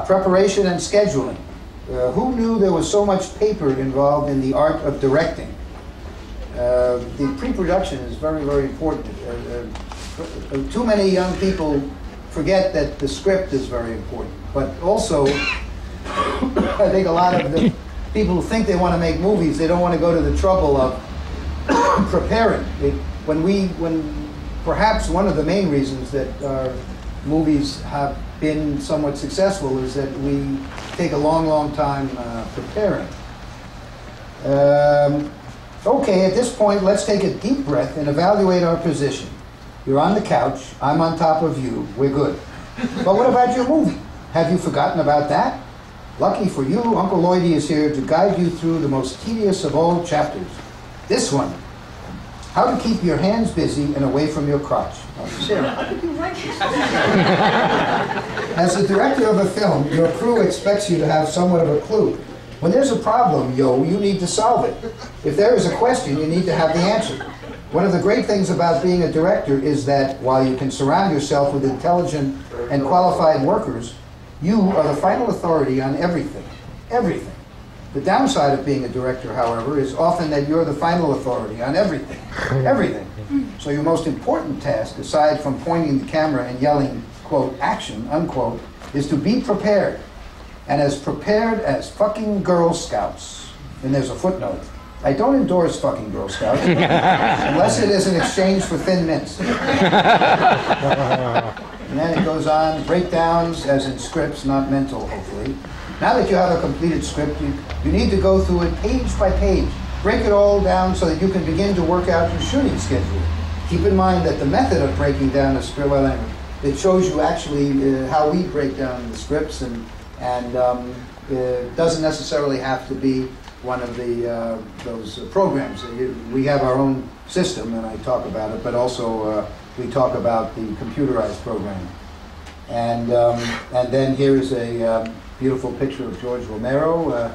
Preparation and scheduling. Who knew there was so much paper involved in the art of directing? The pre-production is very, very important. Too many young people forget that the script is very important. But also, I think a lot of the people who think they want to make movies, they don't want to go to the trouble of preparing. When perhaps one of the main reasons that our movies have been somewhat successful is that we take a long, long time preparing. Okay, at this point, let's take a deep breath and evaluate our position. You're on the couch, I'm on top of you, we're good. But what about your movie? Have you forgotten about that? Lucky for you, Uncle Lloydie is here to guide you through the most tedious of all chapters. This one, how to keep your hands busy and away from your crotch. Sarah, how did you write this? As the director of a film, your crew expects you to have somewhat of a clue. When there's a problem, you need to solve it. If there is a question, you need to have the answer. One of the great things about being a director is that while you can surround yourself with intelligent and qualified workers, you are the final authority on everything. Everything. The downside of being a director, however, is often that you're the final authority on everything. Everything. So your most important task, aside from pointing the camera and yelling, quote, action, unquote, is to be prepared. And as prepared as fucking Girl Scouts. And there's a footnote. I don't endorse fucking Girl Scouts unless it is in exchange for Thin Mints. And then it goes on, breakdowns as in scripts, not mental, hopefully. Now that you have a completed script, you need to go through it page by page. Break it all down so that you can begin to work out your shooting schedule. Keep in mind that the method of breaking down a script, it shows you actually how we break down the scripts, and it doesn't necessarily have to be one of those programs. We have our own system, and I talk about it, but also we talk about the computerized program. And then here is a beautiful picture of George Romero.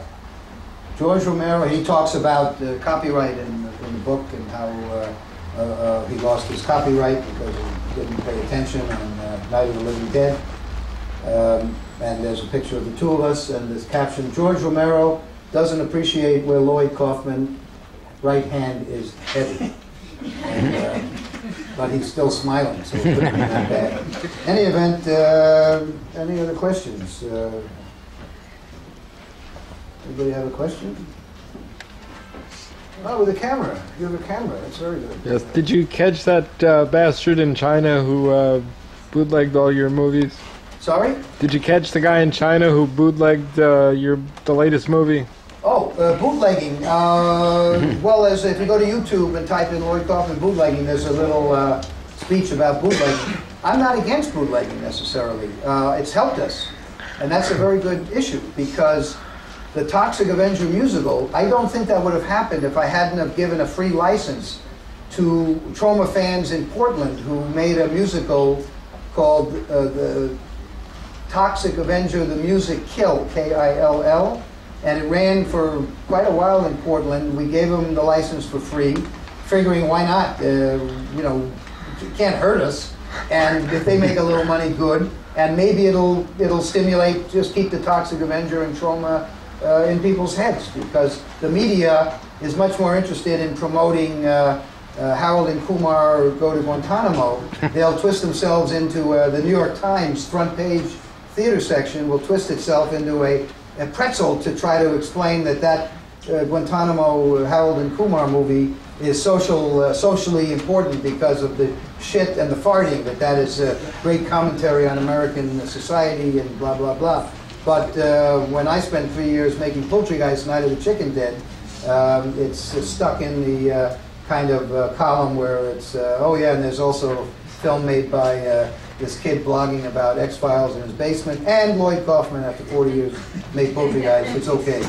George Romero, he talks about copyright in the book and how he lost his copyright because he didn't pay attention on Night of the Living Dead. And there's a picture of the two of us, and this caption, George Romero doesn't appreciate where Lloyd Kaufman right hand is heavy. And, but he's still smiling, so it couldn't be that bad. Any event, any other questions? Anybody have a question? Oh, with a camera. You have a camera. That's very good. Yes. Did you catch that bastard in China who bootlegged all your movies? Sorry? Did you catch the guy in China who bootlegged the latest movie? Oh, bootlegging. Well, if you go to YouTube and type in Lloyd Kaufman bootlegging, there's a little speech about bootlegging. I'm not against bootlegging necessarily. It's helped us. And that's a very good issue because the Toxic Avenger musical, I don't think that would have happened if I hadn't have given a free license to Troma fans in Portland who made a musical called the Toxic Avenger, the Music Kill, K-I-L-L. And it ran for quite a while in Portland. We gave them the license for free, figuring why not? It can't hurt us. And if they make a little money, good. And maybe it'll stimulate, just keep the Toxic Avenger and Troma in people's heads, because the media is much more interested in promoting Harold and Kumar go to Guantanamo. They'll twist themselves into the New York Times front page theater section will twist itself into a pretzel to try to explain that Guantanamo Harold and Kumar movie is socially important because of the shit and the farting, that is a great commentary on American society and blah, blah, blah. But when I spent 3 years making Poultrygeist, Night of the Chicken Dead, it's stuck in the kind of column where it's, oh yeah, and there's also a film made by this kid blogging about X-Files in his basement, and Lloyd Kaufman, after 40 years, made Poultrygeist. It's okay.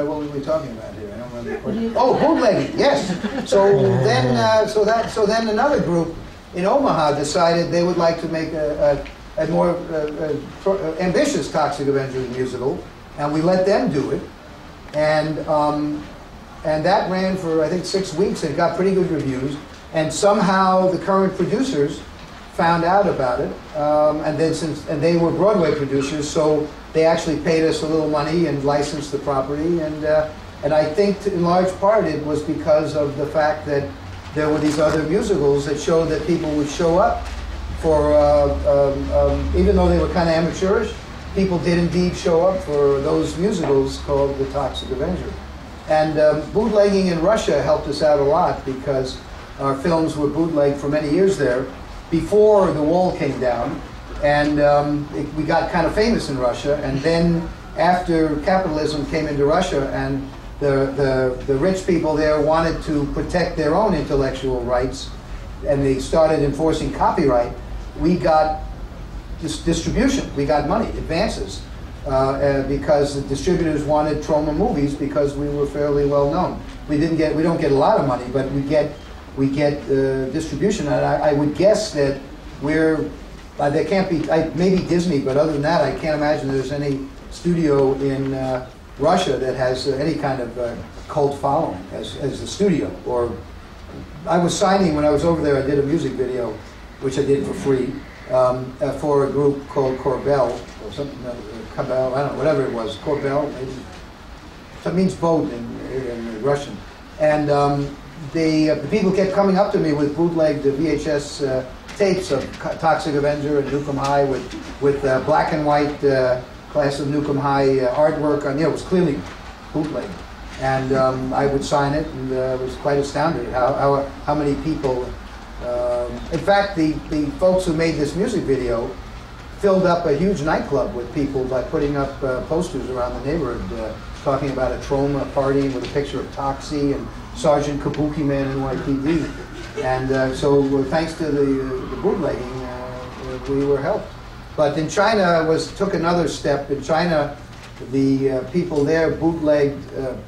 What were we talking about here? I don't remember the question. Oh, bootlegging, yes. So then another group in Omaha decided they would like to make a more ambitious Toxic Avenger musical, and we let them do it. And that ran for, I think, 6 weeks, and it got pretty good reviews. And somehow the current producers found out about it, and then and they were Broadway producers, so they actually paid us a little money and licensed the property, and I think in large part it was because of the fact that there were these other musicals that showed that people would show up for, even though they were kind of amateurish, people did indeed show up for those musicals called The Toxic Avenger. And bootlegging in Russia helped us out a lot because our films were bootlegged for many years there before the wall came down, and we got kind of famous in Russia. And then after capitalism came into Russia and the rich people there wanted to protect their own intellectual rights, and they started enforcing copyright, we got distribution, we got money, advances, because the distributors wanted Troma movies because we were fairly well known. We don't get a lot of money, but we get distribution, and I would guess that there can't be, maybe Disney, but other than that, I can't imagine there's any studio in Russia that has any kind of cult following as the studio. Or I was signing, when I was over there, I did a music video, which I did for free, for a group called Corbel, or something, Cabell, I don't know, whatever it was, Corbel, maybe. So it means boat in Russian. And the people kept coming up to me with bootlegged VHS tapes of Toxic Avenger and Nuke 'Em High with black and white Class of Nuke 'Em High artwork on, it was clearly bootleg. And I would sign it, and I was quite astounded how many people. In fact, the folks who made this music video filled up a huge nightclub with people by putting up posters around the neighborhood talking about a Troma party with a picture of Toxie and Sergeant Kabuki Man NYPD. And so thanks to the bootlegging, we were helped. But in China took another step. In China, the people there bootlegged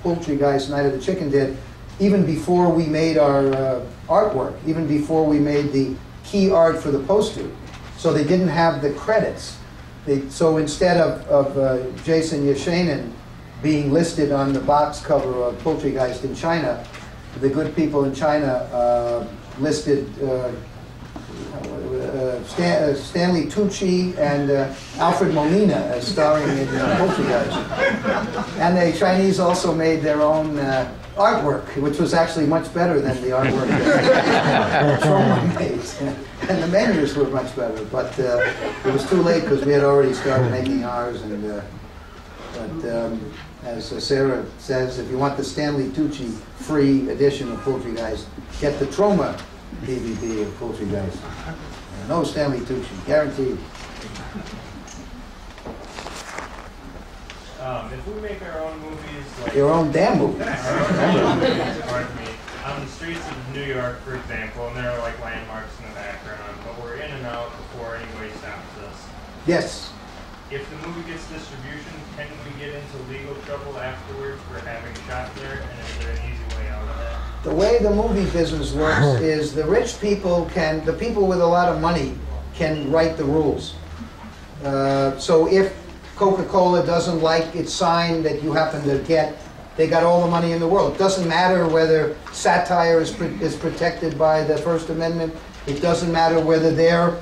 Poultrygeist Night of the Chicken Dead even before we made our artwork, even before we made the key art for the poster. So they didn't have the credits. So instead of Jason Yashanin being listed on the box cover of Poultrygeist in China, the good people in China listed Stanley Tucci and Alfred Molina as starring in Poultrygeist. And the Chinese also made their own artwork, which was actually much better than the artwork that Troma made. And the menus were much better, but it was too late because we had already started making ours. But as Sarah says, if you want the Stanley Tucci free edition of Poultrygeist, get the Troma DVD of Poultrygeist. No Stanley Tucci, guaranteed. If we make our own movies, like your own damn movies, pardon me, on the streets of New York, for example, and there are like landmarks in the background, but we're in and out before anybody stops us. Yes. If the movie gets distribution, can we get into legal trouble afterwards for having shot there? And is there an easy way out of that? The way the movie business works is the rich people the people with a lot of money can write the rules. So if Coca-Cola doesn't like its sign that you happen to get, they got all the money in the world. It doesn't matter whether satire is protected by the First Amendment. It doesn't matter whether their